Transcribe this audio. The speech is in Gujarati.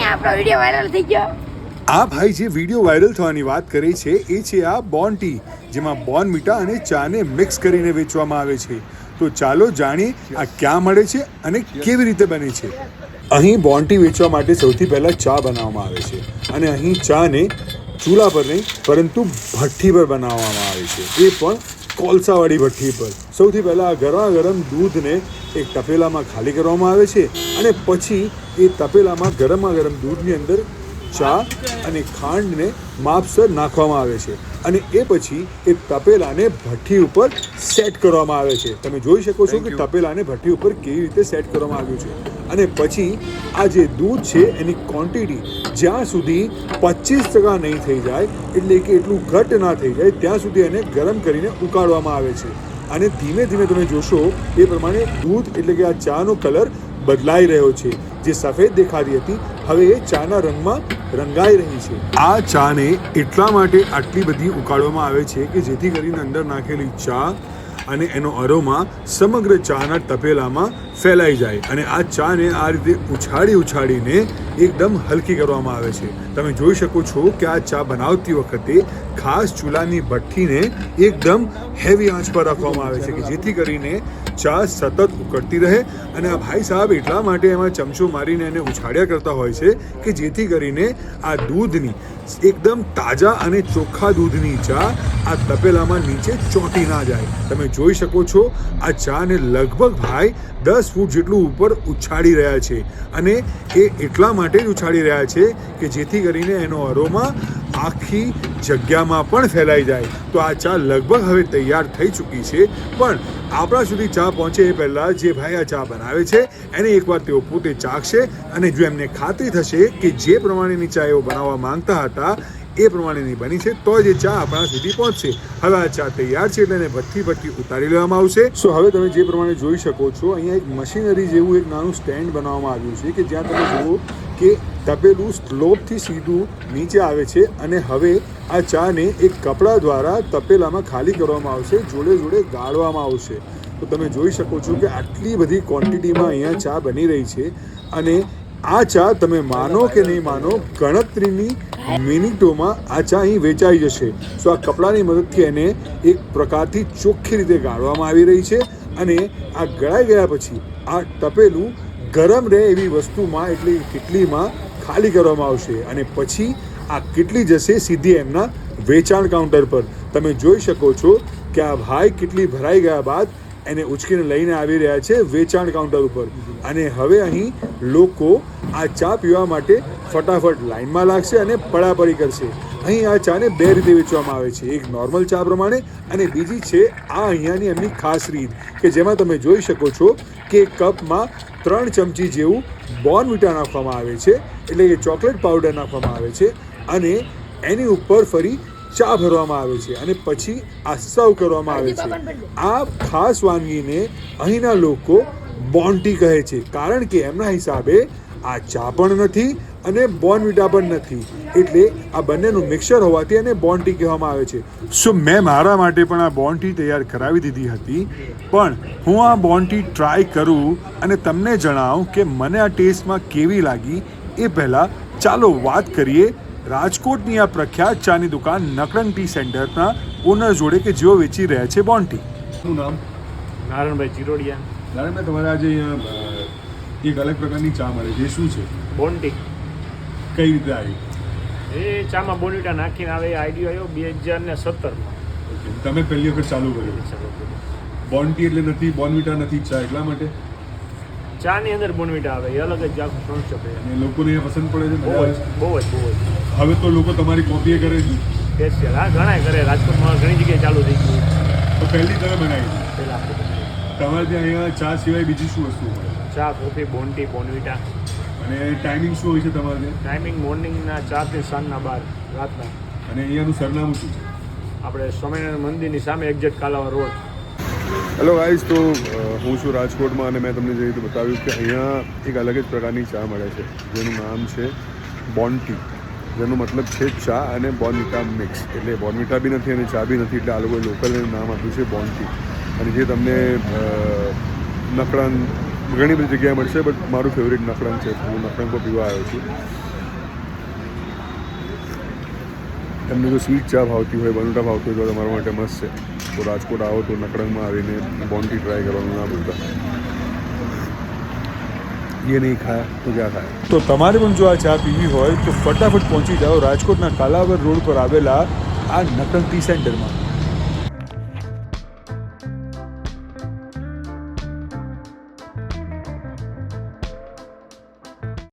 આપણો વિડિયો વાયરલ થઈ ગયો। આ ભાઈ જે વિડીયો વાયરલ થવાની વાત કરે છે એ છે આ બોન્ટી, જેમાં બોર્નવિટા અને ચાને મિક્સ કરીને વેચવામાં આવે છે। તો ચાલો જાણીએ આ ક્યાં મળે છે અને કેવી રીતે બને છે। અહીં બોન્ટી વેચવા માટે સૌથી પહેલાં ચા બનાવવામાં આવે છે અને અહીં ચાને ચૂલા પર નહીં પરંતુ ભઠ્ઠી પર બનાવવામાં આવે છે, એ પણ કોલસાવાળી ભઠ્ઠી પર। સૌથી પહેલાં ગરમા ગરમ દૂધને એક તપેલામાં ખાલી કરવામાં આવે છે અને પછી એ તપેલામાં ગરમા ગરમ દૂધની અંદર ચા અને ખાંડને માપસર નાખવામાં આવે છે અને એ પછી એ તપેલાને ભઠ્ઠી ઉપર સેટ કરવામાં આવે છે। તમે જોઈ શકો છો કે તપેલાને ભઠ્ઠી ઉપર કેવી રીતે સેટ કરવામાં આવ્યું છે અને પછી આ જે દૂધ છે એની ક્વોન્ટિટી જ્યાં સુધી 25% નહીં થઈ જાય, એટલે કે એટલું ઘટ ના થઈ જાય ત્યાં સુધી એને ગરમ કરીને ઉકાળવામાં આવે છે અને ધીમે ધીમે તમે જોશો એ પ્રમાણે દૂધ એટલે કે આ ચાનો કલર બદલાઈ રહ્યો છે। જે સફેદ દેખાતી હતી હવે એ ચાના રંગમાં રંગાઈ રહી છે। આ ચાને એટલા માટે આટલી બધી ઉકાળવામાં આવે છે કે જેથી કરીને અંદર નાખેલી ચા અને એનો અરોમા સમગ્ર ચાના તપેલામાં ફેલાઈ જાય અને આ ચાને આ રીતે ઉછાળીને એકદમ હલકી કરવામાં આવે છે। તમે જોઈ શકો છો કે આ ચા બનાવતી વખતે ખાસ ચૂલાની ભઠ્ઠીને એકદમ હેવી આંચ પર રાખવામાં આવે છે કે જેથી કરીને ચા સતત ઉકળતી રહે અને આ ભાઈ સાહેબ એટલા માટે એમાં ચમચો મારીને એને ઉછાળ્યા કરતા હોય છે કે જેથી કરીને આ દૂધની એકદમ તાજા અને ચોખ્ખા દૂધની ચા આ તપેલામાં નીચે ચોંટી ના જાય। તમે જોઈ શકો છો આ ચાને લગભગ ભાઈ 10 ફૂટ જેટલું ઉપર ઉછાળી રહ્યા છે અને એ એટલા માટે જ ઉછાળી રહ્યા છે કે જેથી કરીને એનો અરોમા આખી જગ્યામાં પણ ફેલાઈ જાય। તો આ ચા લગભગ હવે તૈયાર થઈ ચૂકી છે, પણ આપણા સુધી ચા પહોંચે એ પહેલાં જે ભાઈ આ ચા બનાવે છે એને એકવાર તેઓ પોતે ચાખશે અને જો એમને ખાતરી થશે કે જે પ્રમાણેની ચા એઓ બનાવવા માંગતા હતા એ પ્રમાણેની બની છે તો જ એ ચા આપણા સુધી પહોંચશે। હવે આ ચા તૈયાર છે એટલે એને ભઠ્ઠી ઉતારી લેવામાં આવશે। સો હવે તમે જે પ્રમાણે જોઈ શકો છો અહીંયા એક મશીનરી જેવું એક નાનું સ્ટેન્ડ બનાવવામાં આવ્યું છે કે જ્યાં તમે જુઓ કે તપેલું સ્લોપથી સીધું નીચે આવે છે અને હવે આ ચાને એક કપડા દ્વારા તપેલામાં ખાલી કરવામાં આવશે, જોડે જોડે ગાળવામાં આવશે। તો તમે જોઈ શકો છો કે આટલી બધી ક્વોન્ટિટીમાં અહીંયા ચા બની રહી છે અને આ ચા તમે માનો કે નહીં માનો ગણતરીની મિનિટોમાં આ ચા અહીં વેચાઈ જશે। સો આ કપડાની મદદથી એને એક પ્રકારથી ચોખ્ખી રીતે ગાળવામાં આવી રહી છે અને આ ગળાઈ ગયા પછી આ તપેલું ગરમ રહે એવી વસ્તુમાં એટલે કિટલીમાં ખાલી કરવામાં આવશે અને પછી આ કિટલી જશે સીધી એમના વેચાણ કાઉન્ટર પર। તમે જોઈ શકો છો કે આ ભાઈ કિટલી ભરાઈ ગયા બાદ એને ઉચકીને લઈને આવી રહ્યા છે વેચાણ કાઉન્ટર ઉપર અને હવે અહીં લોકો આ ચા પીવા માટે ફટાફટ લાઈનમાં લાગશે અને પડાપડી કરશે। અહીં આ ચાને બે રીતે વેચવામાં આવે છે, એક નોર્મલ ચા પ્રમાણે અને બીજી છે આ અહીંયાની એમની ખાસ રીત કે જેમાં તમે જોઈ શકો છો કે કપમાં 3 ચમચી જેવું બોર્નવિટા નાખવામાં આવે છે, એટલે કે ચોકલેટ પાવડર નાખવામાં આવે છે અને એની ઉપર ફરી ચા ભરવામાં આવે છે અને પછી આ સર્વ કરવામાં આવે છે। આ ખાસ વાનગીને અહીંના લોકો બોન્ટી કહે છે કારણ કે એમના હિસાબે આ ચા પણ નથી અને બોર્નવિટા પણ નથી, એટલે આ બંનેનું મિક્સર હોવાથી એને બોન્ટી કહેવામાં આવે છે। સો મેં મારા માટે પણ આ બોન્ટી તૈયાર કરાવી દીધી હતી, પણ હું આ બોન્ટી ટ્રાય કરું અને તમને જણાવું કે મને આ ટેસ્ટમાં કેવી લાગી એ પહેલાં ચાલો વાત કરીએ રાજકોટની આ પ્રખ્યાત ચાની દુકાન નકળંગ ટી સેન્ટરના ઓનર જોડે કે જેઓ વેચી રહ્યા છે બોન્ટી। શું નામ? નારાયણભાઈ ચિરોડિયા। નારાયણભાઈ, તમારે આજે અહીંયા એક અલગ પ્રકારની ચા મળે છે, શું છે? બોન્ટી। કઈ રીતે આવી? એ ચામાં બોન્વિટા નાખીને આવે એ આઈડિયો આવ્યો 2017માં। તમે પહેલી વખત ચાલુ કર્યું? બોન્ટી એટલે નથી, બોર્નવિટા નથી ચા, એટલા માટે ચાની અંદર બોન્વિટા આવે એ અલગ જ આખું કોન્સેપ્ટ છે અને લોકોને અહીંયા પસંદ પડે છે? બહુ જ હવે તો લોકો તમારી કોપીએ કરે છે? સ્પેશિયલ હા ઘણા કરે, રાજકોટમાં ઘણી જગ્યાએ ચાલુ થઈ ગયું। તો પહેલી તમે બનાવી હતી? પહેલાં તમારે ત્યાં અહીંયા ચા સિવાય બીજી શું વસ્તુ મળે? ચા, કોફી, બોન્ટી, બોન્વિટા। અને ટાઈમિંગ શું હોય છે તમારે ત્યાં? ટાઈમિંગ મોર્નિંગના 4 થી સાંજના 12 રાતના। અને અહીંયાનું સરનામું શું છે? આપણે સ્વામિનારાયણ મંદિરની સામે એક્ઝેક્ટ કાલાવા રોડ। હેલો ગાઈઝ, તો હું છું રાજકોટમાં અને મેં તમને જે રીતે બતાવ્યું કે અહીંયા એક અલગ જ પ્રકારની ચા મળે છે જેનું નામ છે બોન્ટી, જેનો મતલબ છે ચા અને બોર્નવિટા મિક્સ, એટલે બોર્નવિટા બી નથી અને ચા બી નથી, એટલે આ લોકોએ લોકલ નામ આપ્યું છે બોન્ટી। અને જે તમને નકળંગ ઘણી બધી જગ્યાએ મળશે, બટ મારું ફેવરેટ નકળંગ છે, હું નકળંગ પર પીવા આવ્યો છું તમને જો સ્વીટ ચા ભાવતી હોય બનોટા ભાવતી હોય તો તમારા માટે મસ્ત છે. તો રાજકોટ આવો તો નકળંગમાં આવીને બોન્ટી ટ્રાય કરવાનું ના ભૂલતા. ये नहीं खाया तो क्या खाया. તો તમારે પણ જો આ ચા પીવી હોય તો ફટાફટ પહોંચી જાઓ રાજકોટના કાલાવડ રોડ પર આવેલા આ નકળંગ ટી સેન્ટરમાં.